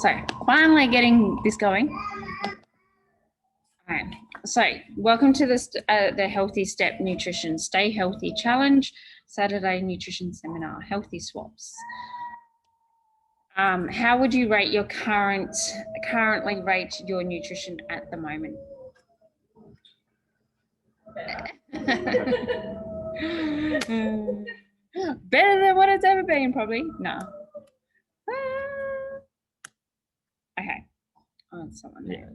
So finally getting this going. All right. So welcome to the Healthy Step Nutrition Stay Healthy Challenge Saturday Nutrition Seminar, Healthy Swaps. How would you rate your currently rate your nutrition at the moment? Better than what it's ever been, probably. No. Okay. Oh, someone there.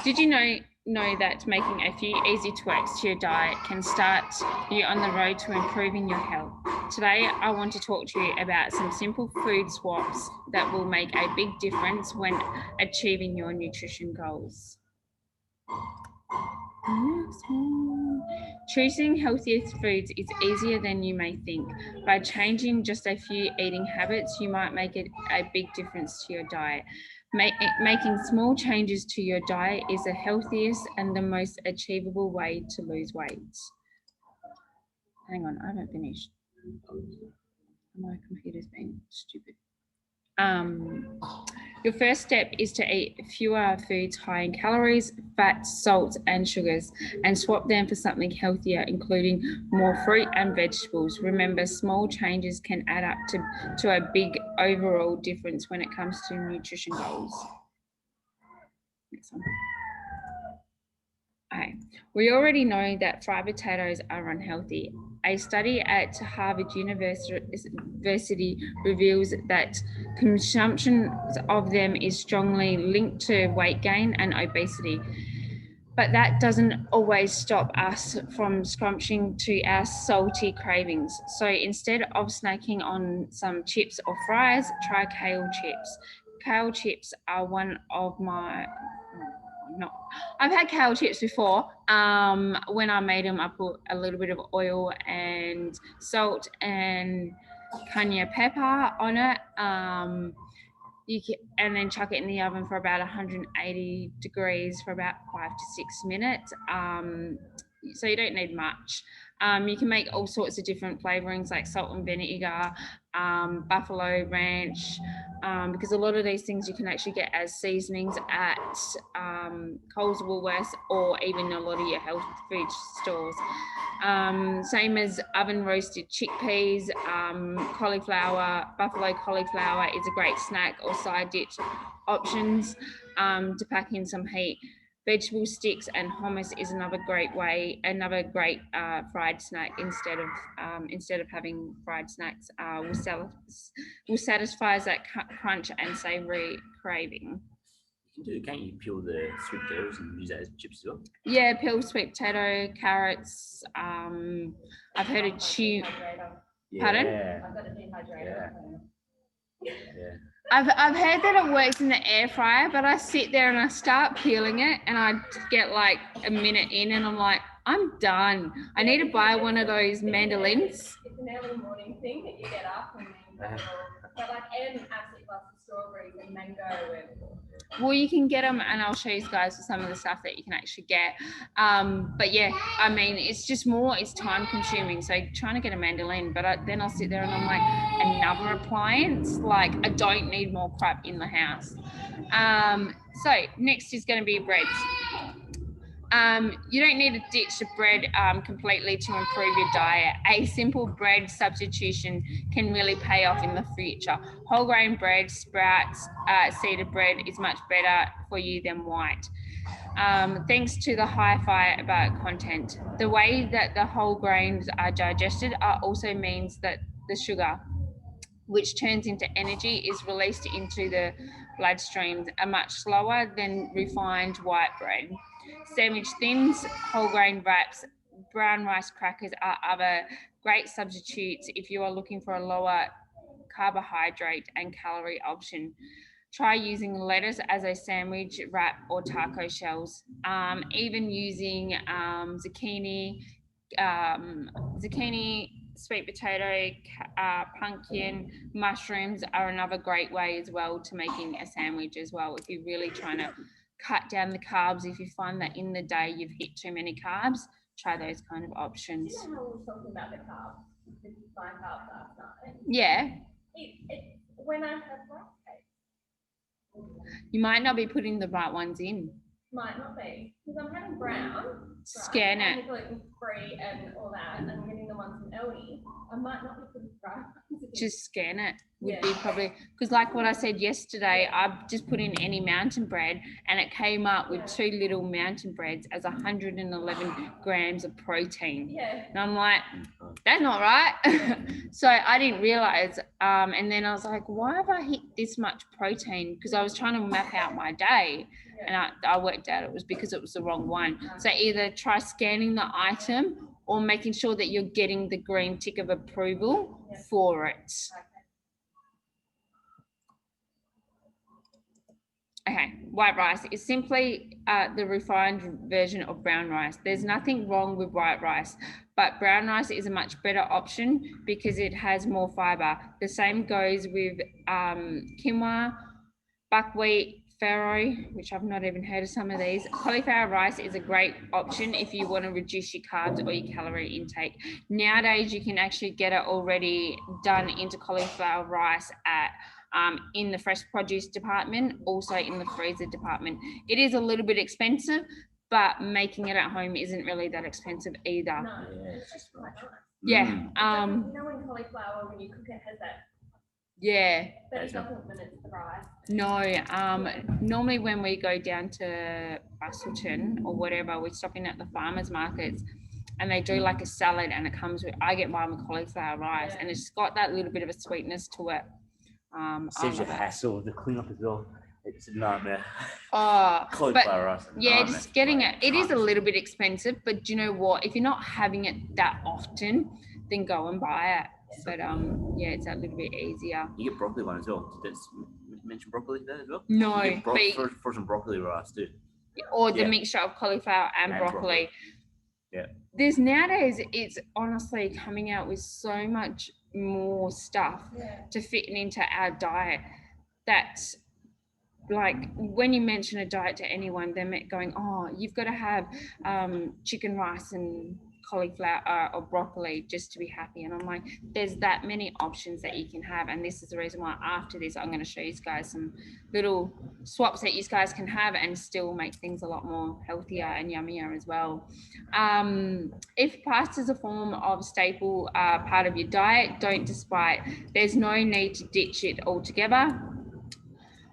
Did you know that making a few easy tweaks to your diet can start you on the road to improving your health? Today, I want to talk to you about some simple food swaps that will make a big difference when achieving your nutrition goals. Choosing healthier foods is easier than you may think. By changing just a few eating habits, you might make it a big difference to your diet. Making small changes to your diet is the healthiest and the most achievable way to lose weight. Hang on, I haven't finished. My computer's being stupid. Your first step is to eat fewer foods high in calories, fats, salts, and sugars, and swap them for something healthier, including more fruit and vegetables. Remember, small changes can add up to a big overall difference when it comes to nutrition goals. Next one. Okay. We already know that fried potatoes are unhealthy. A study at Harvard University reveals that consumption of them is strongly linked to weight gain and obesity. But that doesn't always stop us from succumbing to our salty cravings. So instead of snacking on some chips or fries, try kale chips. Kale chips are one of my... I've had kale chips before. When I made them, I put a little bit of oil and salt and cayenne pepper on it. And then chuck it in the oven for about 180 degrees for about 5 to 6 minutes. So you don't need much. You can make all sorts of different flavorings like salt and vinegar, buffalo ranch, because a lot of these things you can actually get as seasonings at Coles, Woolworths, or even a lot of your health food stores. Same as oven roasted chickpeas, cauliflower, buffalo cauliflower is a great snack or side dish options to pack in some heat. Vegetable sticks and hummus is another great fried snack instead of having fried snacks. Will satisfy that crunch and savoury craving. Can't you peel the sweet potatoes and use that as chips as well? Yeah, peel sweet potato, carrots. I've heard of chew. Pardon? Yeah. I've heard that it works in the air fryer, but I sit there and I start peeling it and I get like a minute in and I'm like, I'm done. I need to buy one of those mandolins. It's an early morning thing that you get up and then but like Ed absolutely loves the strawberries and mango and... Well, you can get them, and I'll show you guys some of the stuff that you can actually get. But yeah, I mean, it's time consuming. So trying to get a mandolin, but then I'll sit there and I'm like, another appliance? Like, I don't need more crap in the house. So next is going to be breads. You don't need to ditch the bread completely to improve your diet. A simple bread substitution can really pay off in the future. Whole grain bread, sprouts, seeded bread is much better for you than white. Thanks to the high fiber content. The way that the whole grains are digested also means that the sugar, which turns into energy, is released into the bloodstream much slower than refined white bread. Sandwich thins, whole grain wraps, brown rice crackers are other great substitutes if you are looking for a lower carbohydrate and calorie option. Try using lettuce as a sandwich wrap or taco shells. Even using zucchini, sweet potato, pumpkin, mushrooms are another great way as well to making a sandwich as well. If you're really trying to cut down the carbs, if you find that in the day you've hit too many carbs, try those kind of options. You know how we were talking about the carbs, the fine carbs last night? Yeah. When I have rice cake. You might not be putting the right ones in. Might not be, because I'm having brown. Scan and it. gluten free and all that, and I'm getting the ones from Ellie. I might not be putting brown ones in. Just scan it would Yeah. be probably, because like what I said yesterday, I just put in any mountain bread and it came up with 2 little mountain breads as 111 grams of protein. Yeah. And I'm like, that's not right. So I didn't realize. And then I was like, why have I hit this much protein? Because I was trying to map out my day. And I worked out it was because it was the wrong one. So either try scanning the item or making sure that you're getting the green tick of approval for it. Okay, white rice is simply the refined version of brown rice. There's nothing wrong with white rice, but brown rice is a much better option because it has more fiber. The same goes with quinoa, buckwheat, farro, which I've not even heard of some of these. Cauliflower rice is a great option if you want to reduce your carbs or your calorie intake. Nowadays, you can actually get it already done into cauliflower rice at in the fresh produce department, also in the freezer department. It is a little bit expensive, but making it at home isn't really that expensive either. No, Yeah, it's just quite nice. Yeah. You know when cauliflower, when you cook it, has that, Yeah. but it doesn't when it's the rice. No, normally when we go down to Bustleton or whatever, we're stopping at the farmers markets and they do like a salad and it comes with, I get mine with cauliflower rice and it's got that little bit of a sweetness to it. Saves you hassle to clean up as well. It's a nightmare. Oh, Cauliflower rice. Yeah, just getting it. It is a little bit expensive, but you know what? If you're not having it that often, then go and buy it. But yeah, it's a little bit easier. You get broccoli one as well. Did you mention broccoli there as well? No, you get frozen broccoli rice too. Or the mixture of cauliflower and broccoli. Yeah. There's nowadays, it's honestly coming out with so much more stuff to fit into our diet. That's like when you mention a diet to anyone, they're going, oh, you've got to have chicken rice and cauliflower or broccoli just to be happy. And I'm like, there's that many options that you can have. And this is the reason why after this, I'm going to show you guys some little swaps that you guys can have and still make things a lot more healthier and yummier as well. If pasta is a form of staple part of your diet, don't despise. There's no need to ditch it altogether.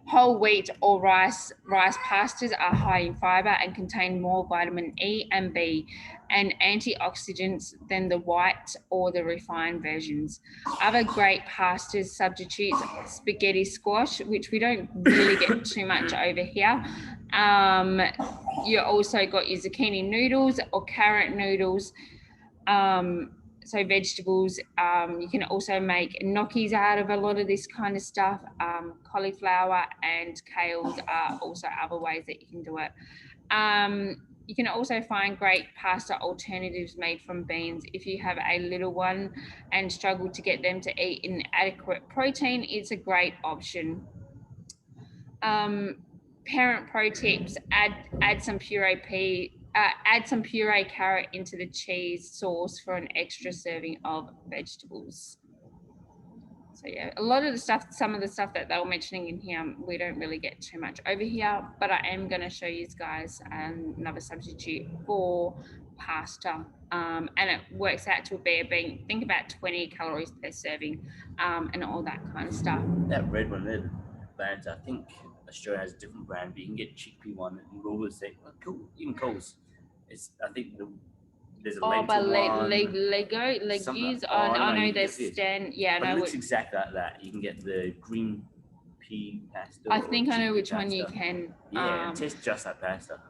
Whole wheat or rice pastas are high in fiber and contain more vitamin E and B and antioxidants than the white or the refined versions. Other great pastas substitute spaghetti squash, which we don't really get too much over here. You also got your zucchini noodles or carrot noodles. So vegetables, you can also make gnocchis out of a lot of this kind of stuff. Cauliflower and kales are also other ways that you can do it. You can also find great pasta alternatives made from beans. If you have a little one and struggle to get them to eat an adequate protein, it's a great option. Parent pro tips: add some puree carrot into the cheese sauce for an extra serving of vegetables. So yeah, a lot of the stuff, some of the stuff that they were mentioning in here, we don't really get too much over here, but I am going to show you guys another substitute for pasta. And it works out to being, think about 20 calories per serving, and all that kind of stuff. That red one there, brands, I think Australia has a different brand, but you can get chickpea one and Woolworths say, well, cool, even Coles. It's, I think there's a lentil one. Legues. I know there's stand. Yeah, but I know. It looks exactly like that. You can get the green pea pasta. I think I know which one you can. Yeah, it tastes just like pasta.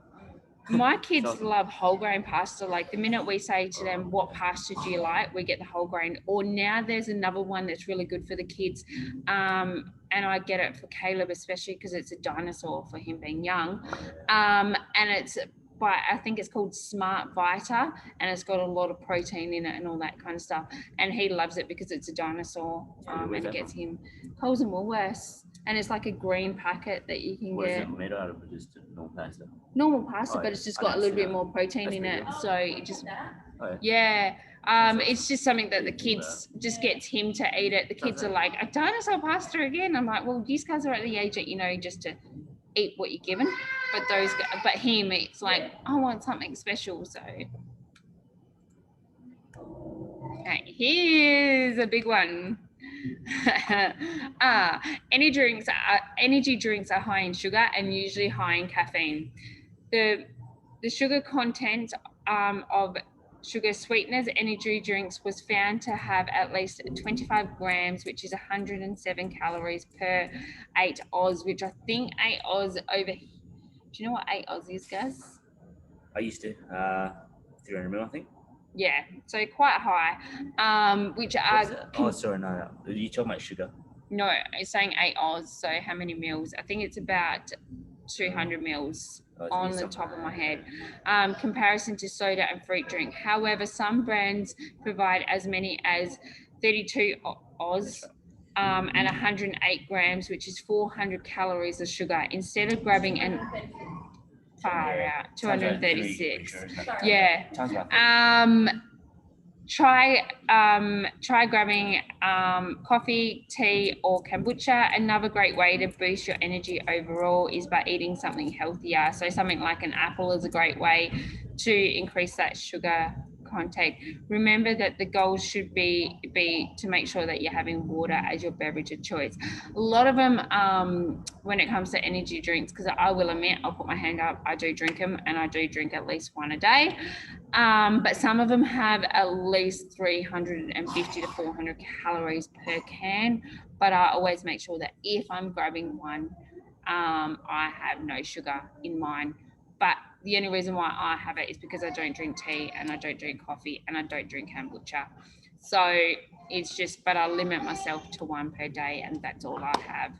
My kids love whole grain pasta. Like the minute we say to them, what pasta do you like? We get the whole grain. Or now there's another one that's really good for the kids. And I get it for Caleb, especially because it's a dinosaur for him being young. And it's by, I think it's called Smart Vita, and it's got a lot of protein in it and all that kind of stuff. And he loves it because it's a dinosaur. And it gets him Coles and Woolworths. And it's like a green packet that you can What get. Is it made out of? Just normal pasta? Normal pasta, but it's just got a little bit more protein in it. So it just, it's just something that the kids just gets him to eat it. The kids are like, a dinosaur pasta again. I'm like, well, these guys are at the age that, just to eat what you're given. But him, it's like, I want something special. So okay, here's a big one. Energy drinks are high in sugar and usually high in caffeine. The sugar content of sugar sweeteners energy drinks was found to have at least 25 grams, which is 107 calories per 8 Oz, which I think 8 Oz over. Do you know what 8 Oz is, guys? I used to 300 mil, I think. Yeah, so quite high. Which are Oh, sorry, no. You talking about sugar? no, it's saying 8 Oz. So how many mils? I think it's about 200 mils on the top of my head. Comparison to soda and fruit drink. However, some brands provide as many as 32 Oz and 108 grams, which is 400 calories of sugar. Instead of grabbing an far out 236. Yeah. Try grabbing coffee, tea, or kombucha. Another great way to boost your energy overall is by eating something healthier. So something like an apple is a great way to increase that sugar content. Remember that the goal should be to make sure that you're having water as your beverage of choice. A lot of them, when it comes to energy drinks, because I will admit, I'll put my hand up, I do drink them, and I do drink at least one a day. But some of them have at least 350 to 400 calories per can. But I always make sure that if I'm grabbing one, I have no sugar in mine. But the only reason why I have it is because I don't drink tea and I don't drink coffee and I don't drink kombucha. So it's just, but I limit myself to one per day and that's all I have.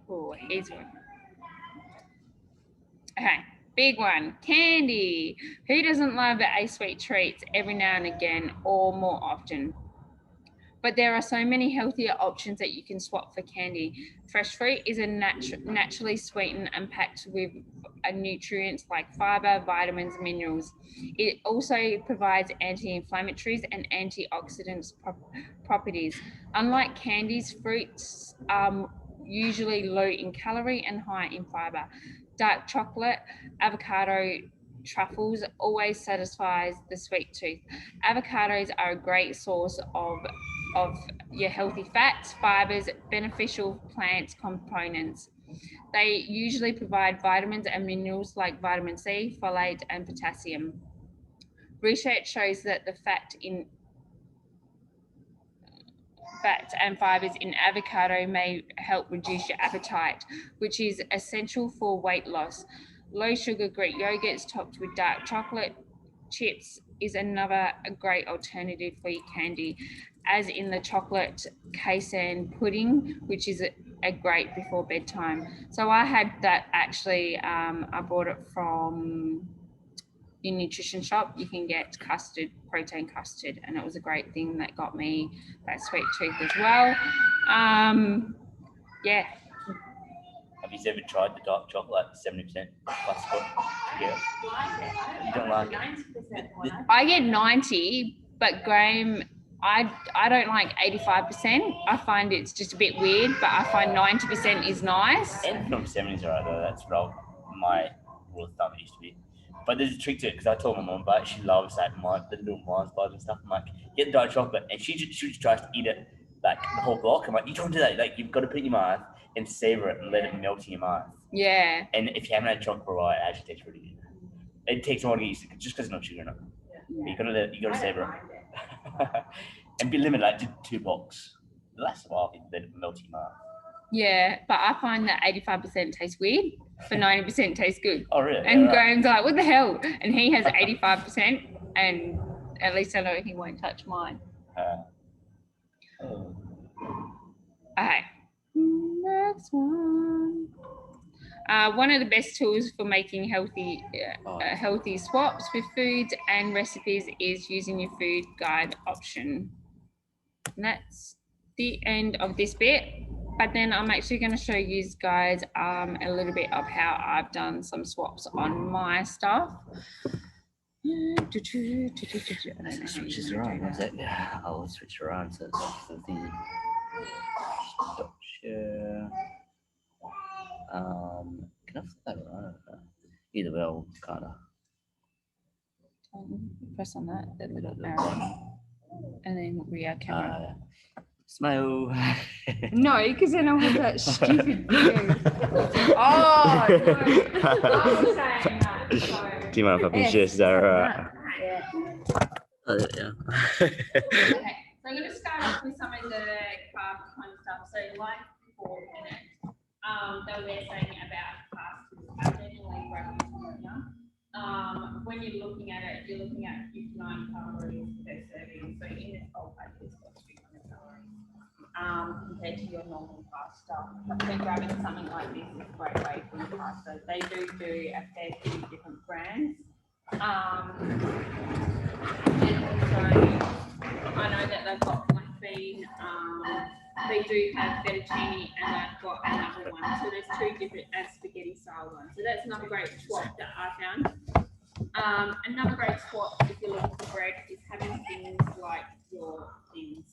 Oh, here's one. Okay, big one, candy. Who doesn't love a sweet treats every now and again or more often? But there are so many healthier options that you can swap for candy. Fresh fruit is a naturally sweetened and packed with nutrients like fiber, vitamins, minerals. It also provides anti-inflammatories and antioxidant properties. Unlike candies, fruits are usually low in calorie and high in fiber. Dark chocolate, avocado, truffles always satisfies the sweet tooth. Avocados are a great source of your healthy fats, fibers, beneficial plant components. They usually provide vitamins and minerals like vitamin C, folate, and potassium. Research shows that the fats and fibers in avocado may help reduce your appetite, which is essential for weight loss. Low sugar Greek yogurts topped with dark chocolate chips is another great alternative for your candy, as in the chocolate casein pudding, which is a great before bedtime. So I had that actually, I bought it from your nutrition shop. You can get custard, protein custard, and it was a great thing that got me that sweet tooth as well. Yeah. Have you ever tried the dark chocolate, 70% plus what? Yeah. You don't like it? I get 90, but Graham, I don't like 85%. I find it's just a bit weird, but I find 90% is nice. And from 70s are right though. That's my rule of thumb it used to be. But there's a trick to it because I told my mum about it. She loves like the little Mars bars and stuff. I'm like, get the dark chocolate, and she just tries to eat it like the whole block. I'm like, you don't do that. Like you've got to put it in your mouth and savor it and let it melt in your mouth. Yeah. And if you haven't had chocolate for a while, it actually tastes really good. It takes a while to get used to it just because it's not sugar enough. Yeah. You gotta savor it. And be limited like to 2 blocks. The last while let it melt in your mouth. Yeah, but I find that 85% tastes weird, but 90% tastes good. Oh, really? And Graham's like, what the hell? And he has 85%, and at least I know he won't touch mine. Okay, next one. One of the best tools for making healthy swaps with foods and recipes is using your food guide option. And that's the end of this bit. But then I'm actually going to show you guys a little bit of how I've done some swaps on my stuff. Switches around. What's that? Yeah, I'll switch around so it's the thing. Stop share. Can I flip that around? Either way, I'll kind of. Press on that, the little The arrow, bottom. and then we are camera. Smile. No, because then I'll have that stupid video. Oh, no. I was saying that. So. Do you mind if I can share Sarah? Yeah. Yeah. Okay, so I'm going to start off with some of the carb kind of stuff. So, like before, that we're saying about carbs, abdominally broken. When you're looking at it, you're looking at 59 calories per serving. So, in this whole packet, it's got 200 calories compared to your normal pasta. So, grabbing something like this is a great way for your pasta. They do a fair few different brands. And also, I know that they've got black bean, they do have fettuccine, and they've got another one. So there's two different spaghetti style ones. So that's another great swap that I found. Another great swap if you're looking for bread is having things like your thins.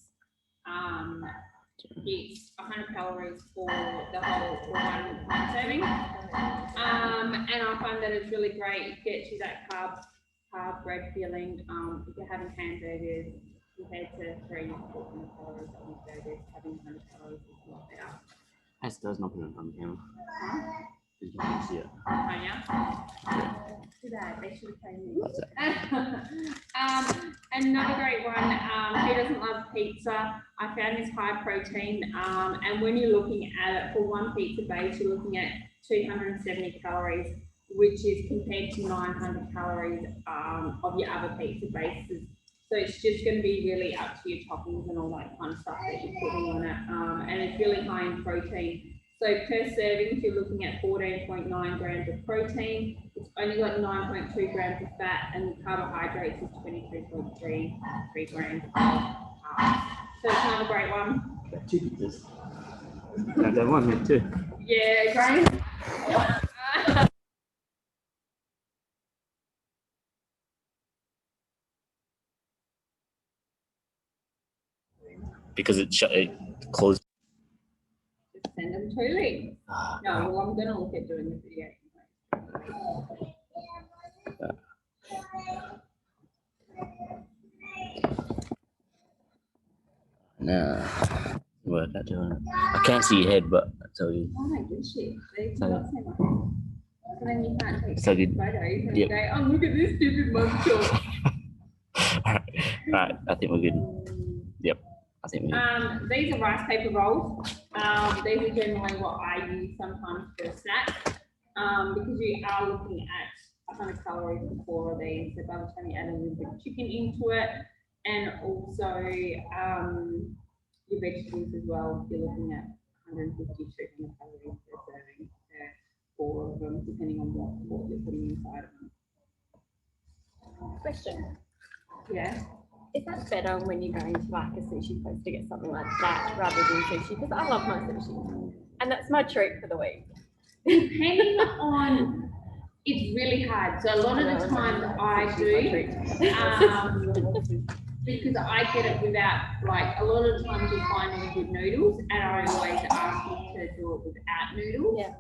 It's 100 calories for the whole one serving. And I find that it's really great. It gets you that carb bread feeling. If you're having hamburgers, compared to 300 calories on burgers, having 100 calories is not better. That's does not put it on camera. You Huh? can see it. Oh, yeah? Too bad, they should have paid me. Another great one, who doesn't love pizza? I found this high protein, and when you're looking at it, for one pizza base, you're looking at 270 calories, which is compared to 900 calories of your other pizza bases. So it's just going to be really up to your toppings and all that kind of stuff that you're putting on it, and it's really high in protein. So per serving, if you're looking at 14.9 grams of protein, it's only got 9.2 grams of fat, and the carbohydrates is 23.3 grams of carbs. So it's another great one. Two pizzas. No, that one here too. Yeah, great. Because it closed. Just send them to me. No, well, I'm going to look at doing the video. No. Work out doing it. I can't see your head, but I tell you. Oh, my good shit. See, so then you can't take So good. photos and Yep. go, oh, look at this stupid mugshot. Right, I think we're good. Yep, I think we're good. These are rice paper rolls. These are generally what I use sometimes for a snack, because you are looking at 100 calories for 4 of these. So by the time you add a little bit of chicken into it, and also your vegetables as well, you're looking at 150 to 200 calories per serving for 4 of them, depending on what you're putting inside of them. Question. Yeah. Is that better when you're going to like a sushi place to get something like that rather than sushi? Because I love my sushi. And that's my treat for the week. Depending on, it's really hard. So a lot of the times I do, because I get it without, like, a lot of the times you find them with noodles, and I always ask you to do it without noodles. Yeah.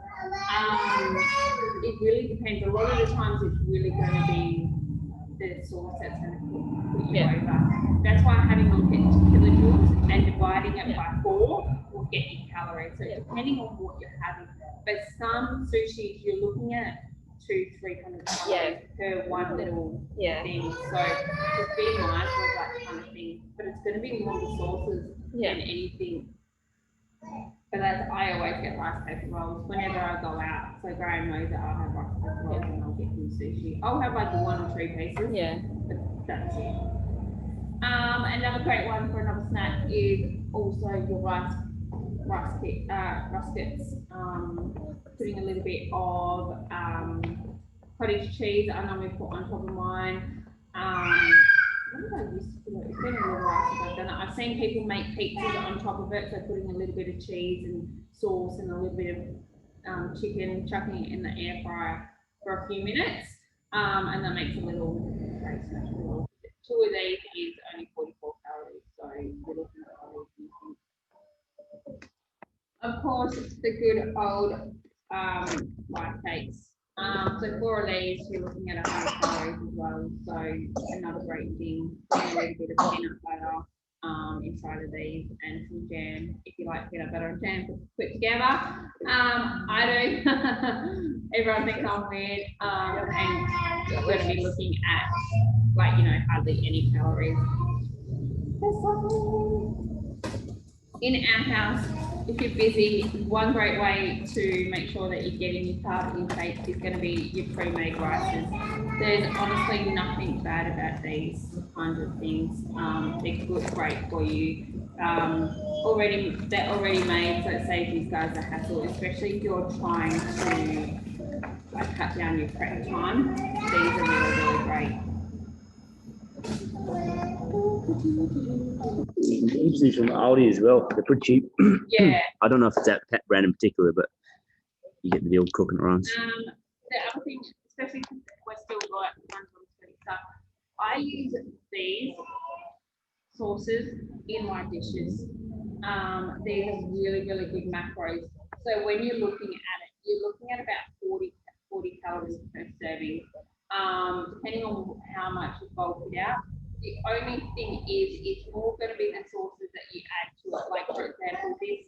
It really depends. A lot of the times it's really going to be the sauce that's going to put you over. That's why having a look at kilojoules and dividing it by 4 will get you calories. So depending on what you're having. But some sushi, you're looking at 200-300 calories per one little thing. So just be mindful of that kind of thing. But it's going to be more the sauces than anything. But I always get rice paper rolls whenever I go out. So Graham knows that I'll have rice paper rolls and I'll get him sushi. I'll have like 1 or 2 pieces. Yeah. But that's it. Another great one for another snack is also your ruskets. Putting a little bit of cottage cheese I normally put on top of mine. What did I used to do? It's been a little while since I've done it. I've seen people make pizzas on top of it, so putting a little bit of cheese and sauce and a little bit of chicken, chucking it in the air fryer for a few minutes, and that makes a little great snack. 2 of these is only 44 calories, so you're looking at calories. Of course, the good old white cakes. So for these, you're looking at 100 calories as well. So another great thing, a little bit of peanut butter inside of these and some jam. If you like peanut butter and jam put together, I do. Everyone thinks I'm weird, and you're going to be looking at like hardly any calories. In our house, if you're busy, one great way to make sure that you're getting your carb intake is going to be your pre-made rices. There's honestly nothing bad about these kinds of things. They're good, great for you. They're already made, so it saves you guys a hassle, especially if you're trying to like cut down your prep time. These are really, really great. Usually from Aldi as well. They're pretty cheap. Yeah. I don't know if it's that pet brand in particular, but you get the old coconut runs. The other thing, especially since we're still like runs on sweet stuff, I use these sauces in my dishes. These are really, really good macros. So when you're looking at it, you're looking at about 40 calories per serving. Depending on how much you bulk it out. The only thing is it's more going to be the sauces that you add to it. Like for example, this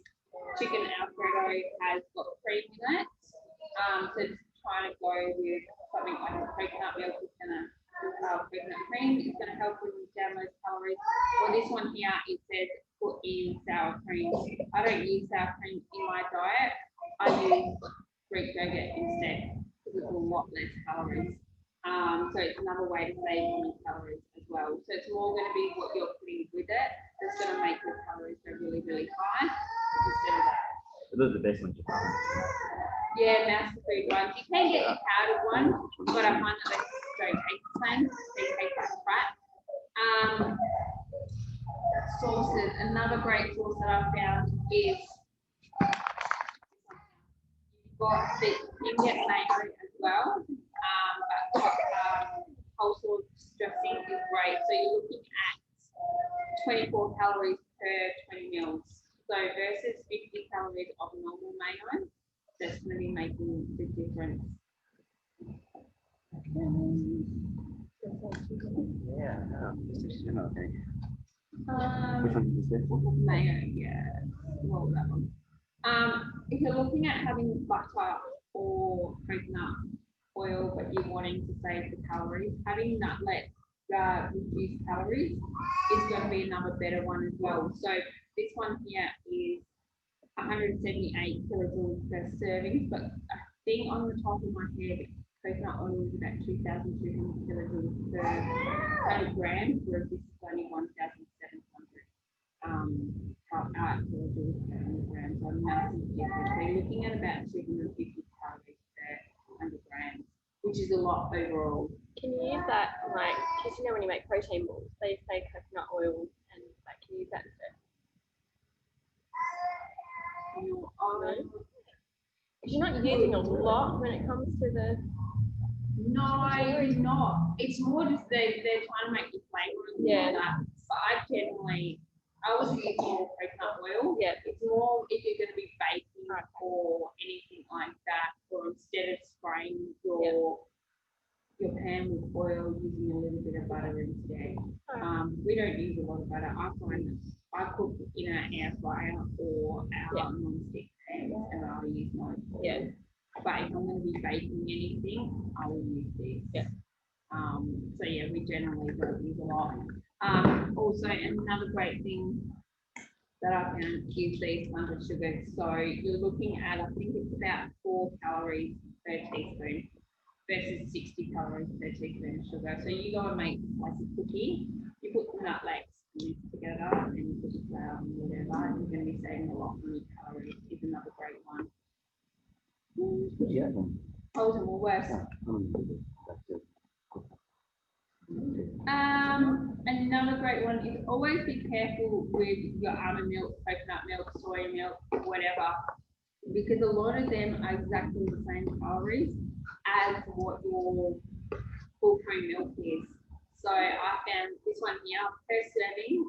chicken Alfredo has got cream in it. So just trying to go with something like a coconut milk is going to coconut cream is going to help bring down those calories. Well, this one here, it says put in sour cream. I don't use sour cream in my diet. I use Greek yogurt instead because it's a lot less calories. So it's another way to save on calories as well. So it's more going to be what you're putting with it that's going to make the calories go really, really high instead of that. Those are the best ones you find. Yeah, master food ones. You can get the powdered one, but I find that they don't taste the same. They taste like crap. Sauces. Another great sauce that I've found is you've got the you can get mayo as well. But coleslaw dressing is great. So you're looking at 24 calories per 20 mils. So versus 50 calories of normal mayo, that's going to be making the difference. Which one did you say? Mayo, yeah. Well, that one. If you're looking at having butter or coconut oil, but you're wanting to save the calories, having nutlet reduced calories is going to be another better one as well. So this one here is 178 kilojoules per serving, but I think on the top of my head, coconut oil is about 2,200 kilojoules per 100 grams, whereas this is only 1,700 kilojoules per 100 grams. So massive difference. So you're looking at about 250 calories per 100 grams, which is a lot overall. Can you use that, like, because when you make protein balls, they say coconut oil, and like, can you use that instead? Because you're not using a lot when it comes to the. No, it's not. It's more just they're trying to make you flavor and all that. But I was using coconut oil. Yeah. It's more if you're going to be baking or anything like that, or instead of spraying your pan with oil, using a little bit of butter instead. We don't use a lot of butter. I find that I cook in our air fryer or our non-stick pans, and I'll use my oil. Yeah. But if I'm going to be baking anything, I will use this. Yeah. So yeah, we generally don't use a lot. Also, another great thing that I found is these bunch of sugars. So you're looking at, I think it's about 4 calories per teaspoon versus 60 calories per teaspoon of sugar. So you go and make like a cookie, you put the nut flakes together and you put your flour and whatever, you're going to be saving a lot more calories. Is another great one. Yeah. Older or worse. Another great one is always be careful with your almond milk, coconut milk, soy milk, whatever, because a lot of them are exactly the same calories as what your full cream milk is. So I found this one here per serving,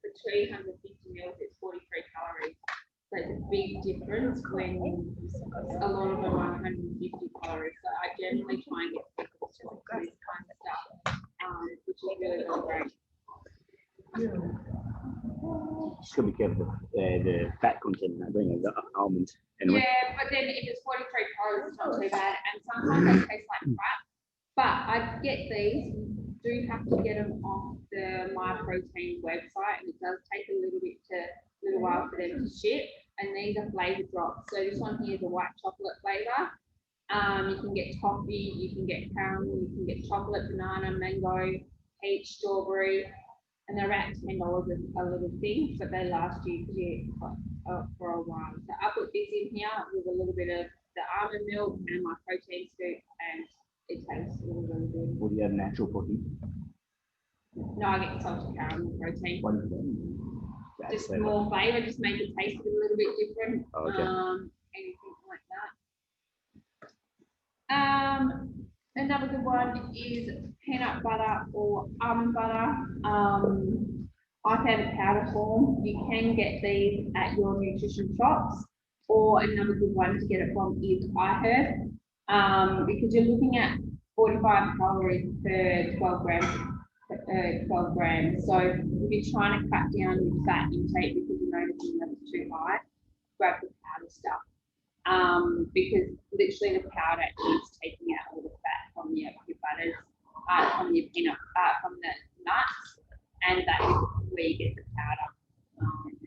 for 350 mils, it's 43 calories. like a big difference when a lot of them are 150 calories. So I generally try and get people to do this kind of stuff, which is really, really great. Just gotta be careful the fat content in that, don't you? The almond. Anyway. Yeah, but then if it's 43 calories, it's not too bad. And sometimes they taste like crap. But I get these. You do have to get them off the My Protein website, and it does take a little while for them to ship. And these are flavor drops. So this one here is a white chocolate flavor. You can get toffee, you can get caramel, you can get chocolate, banana, mango, peach, strawberry, and they're about $10 a little thing, but they last you for a while. So I put this in here with a little bit of the almond milk and my protein scoop, and it tastes really, really good. Or do you have natural protein? No, I get salted caramel protein. What is that? Just more flavor, just make it taste a little bit different. Oh, okay. Anything like that. Another good one is peanut butter or almond butter. I found a powder form. You can get these at your nutrition shops, or another good one to get it from is iHerb, because you're looking at 45 calories per 12 grams. 12 grams. So if you're trying to cut down your fat intake because you're noticing that it's too high, grab the powder stuff. Because literally the powder is taking out all the fat from your butters, from your peanut, from the nuts, and that is where you get the powder.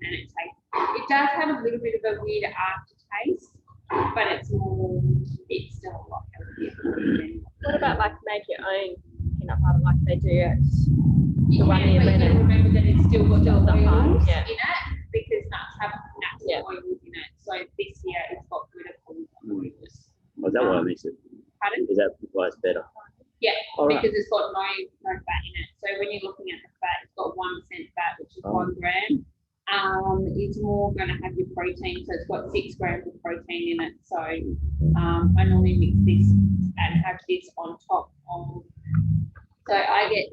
And it does have a little bit of a weird aftertaste, but it's still a lot healthier. What about like make your own peanut butter like they do at the one near Lennon? Remember that it's still got the oils in it because nuts have natural oils in it. So this year it's got rid of all the oils. Oh, is that why I mix it? Pardon? Is that why it's better? Yeah, All because right. it's got no fat in it. So when you're looking at the fat, it's got 1% fat, which is 1 gram. It's more going to have your protein, so it's got 6 grams of protein in it. So I normally mix this and have this on top of. So I get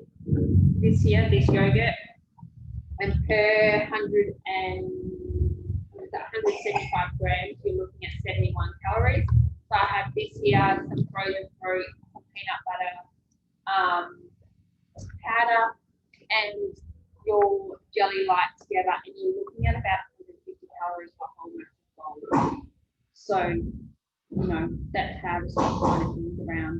this yogurt, and per 175 grams, you're looking at 71 calories. So I have this here, some frozen fruit, some peanut butter, powder, and your jelly light together, and you're looking at about 150 calories for a whole month of gold. So, you know, that's how to start kind of things around.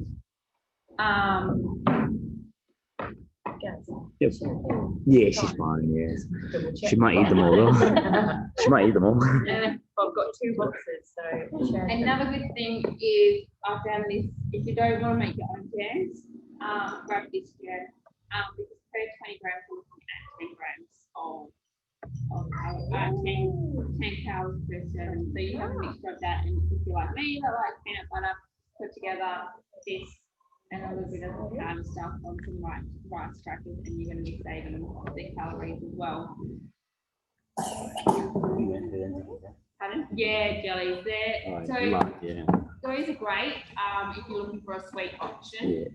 Yep. Yeah, she's fine. Yeah, she might eat them all though. She might eat them all. I've got 2 boxes, so another good thing is I found this. If you don't want to make your own jams, grab this jam. Because per 20 grams, we're looking at 10 grams of 10 calories per serving. So you have a mixture of that, and if you're like me, that like peanut butter, put together this and a little bit of powder stuff on some rice crackers, and you're going to be saving the calories as well. Pardon? Yeah, jellies there. So those are great if you're looking for a sweet option.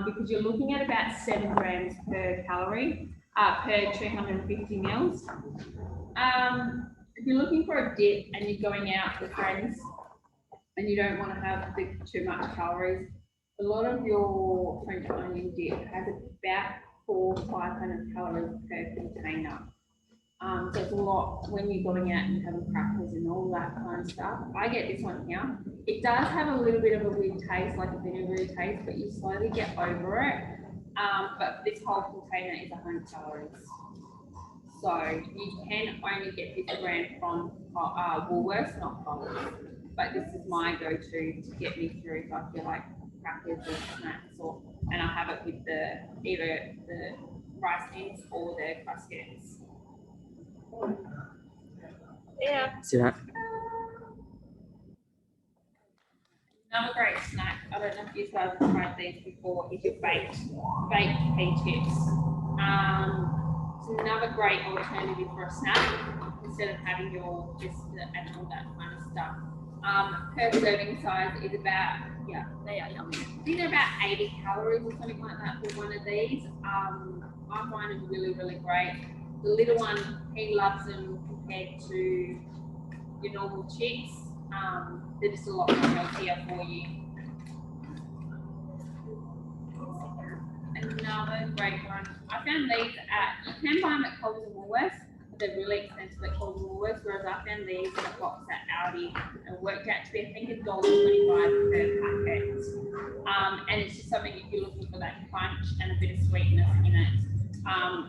Because you're looking at about 7 grams per calorie per 250 mils. If you're looking for a dip and you're going out with friends and you don't want to have too much calories, a lot of your French onion dip has about 400 to 500 calories per container. So it's a lot when you're going out and having crackers and all that kind of stuff. I get this one here. It does have a little bit of a weird taste, like a vinegary taste, but you slowly get over it. But this whole container is 100 calories. So you can only get this brand from Woolworths, not Coles. But this is my go-to to get me through if I feel like crackers or snacks, and I have it with either the rice thins or the cruskettes. yeah. See that? Another great snack, I don't know if you guys have tried these before, is your baked pea chips. It's another great alternative for a snack instead of having and all that kind of stuff. Per serving size is about, they are yummy. These are about 80 calories or something like that for one of these. I find them really, really great. The little one, he loves them compared to your normal chicks. They're just a lot more healthier for you. Another great one. I found these you can buy them at Coles and Woolworths, but they're really expensive at Coles and Woolworths, whereas I found these in a box at Aldi and worked out to be, I think, $1.25 per packet. And it's just something if you're looking for that crunch and a bit of sweetness in it.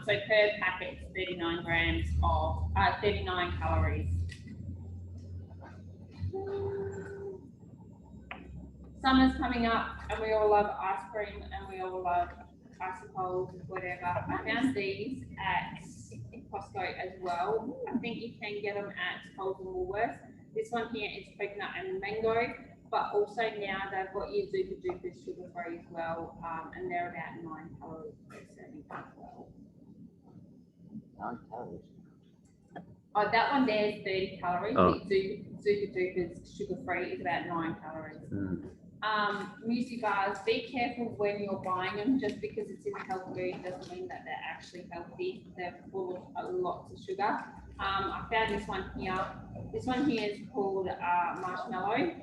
So per packet, it's 39 grams of 39 calories. Summer's coming up and we all love ice cream and we all love icicles, whatever. I found these at Costco as well. I think you can get them at Coles and Woolworths. This one here is coconut and mango, but also now they've got your Zupa Duper sugar free as well, and they're about 9 calories per serving as well. 9 calories. Oh, that one there is 30 calories. Oh. Zupa Duper's sugar free is about 9 calories. Muesli bars, be careful when you're buying them. Just because it's in health food doesn't mean that they're actually healthy. They're full of lots of sugar. I found this one here. This one here is called marshmallow.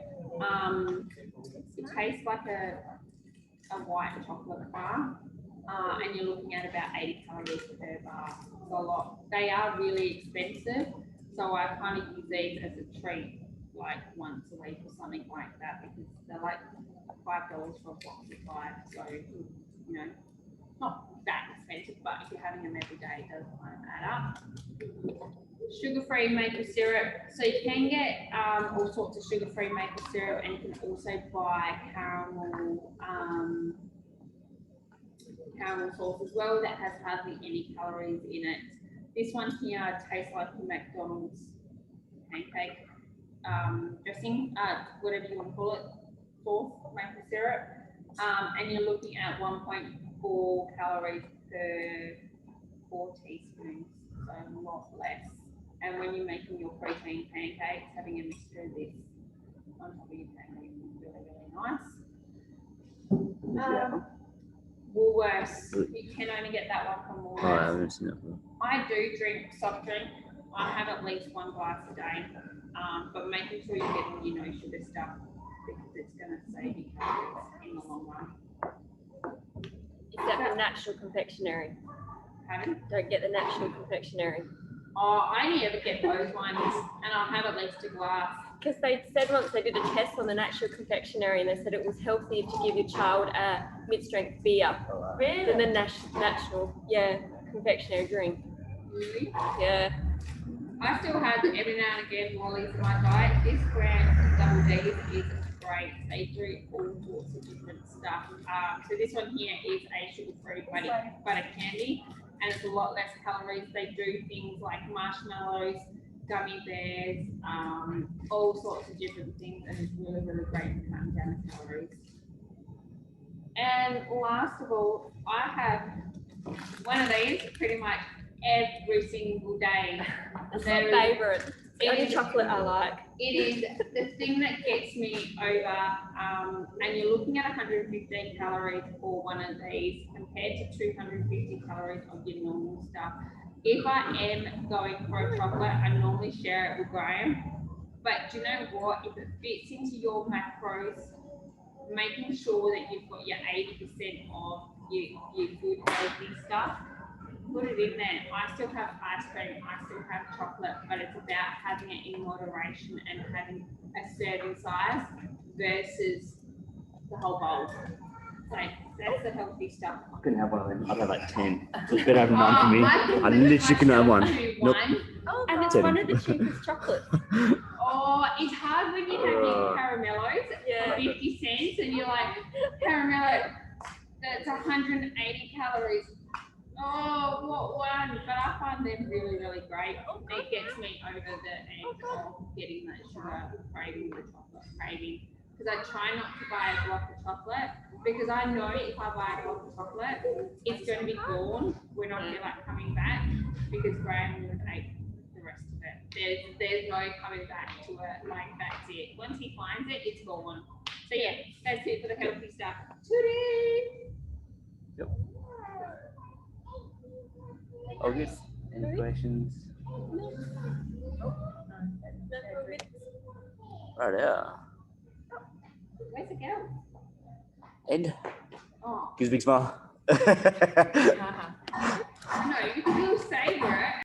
It tastes like a white chocolate bar, and you're looking at about 80 calories per bar. It's a lot. They are really expensive, so I kind of use these as a treat, like once a week or something like that, because they're like $5 for a box of 5. So, you know, not that expensive, but if you're having them every day, it does kind of add up. Sugar-free maple syrup. So you can get all sorts of sugar-free maple syrup, and you can also buy caramel sauce as well that has hardly any calories in it. This one here tastes like the McDonald's pancake dressing, whatever you want to call it, sauce, maple syrup, and you're looking at 1.4 calories per 4 teaspoons, so a lot less. And when you're making your protein pancakes, having a mixture of this on top of your pancakes is really, really nice. Woolworths, you can only get that one from Woolworths. Oh, I haven't seen that one. I do drink soft drink. I have at least 1 glass a day, but making sure you're getting your no sugar stuff, because it's going to save you calories in the long run. Is that the natural confectionery? Pardon? Don't get the natural confectionery. Oh, I only ever get those ones, and I'll have at least a glass. Because they said once they did a test on the natural confectionery, and they said it was healthier to give your child a mid-strength beer than the natural, confectionery drink. Really? Yeah. I still have every now and again Molly's in my diet. This brand, Double D's, is great. They do all sorts of different stuff. So this one here is a sugar-free butter candy, and it's a lot less calories. They do things like marshmallows, gummy bears, all sorts of different things, and it's really, really great for cutting down the calories. And last of all, I have one of these pretty much every single day. That's my favourite. It's the only chocolate I like. It is the thing that gets me over, and you're looking at 115 calories for one of these compared to 250 calories of your normal stuff. If I am going for a chocolate, I normally share it with Graham. But do you know what? If it fits into your macros, making sure that you've got your 80% of your good healthy stuff, put it in there. I still have ice cream, I still have chocolate, but it's about having it in moderation and having a certain size versus the whole bowl. So that's the healthy stuff. I couldn't have one of them. I'd have like 10. So it's better having none for me. I literally couldn't have one. Nope. Oh, and it's 10. one of the cheapest chocolates. Oh, it's hard when you have your caramellos for 50 cents and you're like, caramello, that's 180 calories. Oh, what one? But I find them really, really great. It gets me over the edge of getting that sugar craving, the chocolate craving. Because I try not to buy a block of chocolate, because I know if I buy a block of chocolate, it's going to be gone when I feel like coming back, because Graham will take the rest of it. There's no coming back to it, like that's it. Once he finds it, it's gone. So yeah, that's it for the healthy stuff today. Yep. August, any questions? No, Right there. Where's it go? Ed. Oh. Gives a big smile. No, you can still savor it.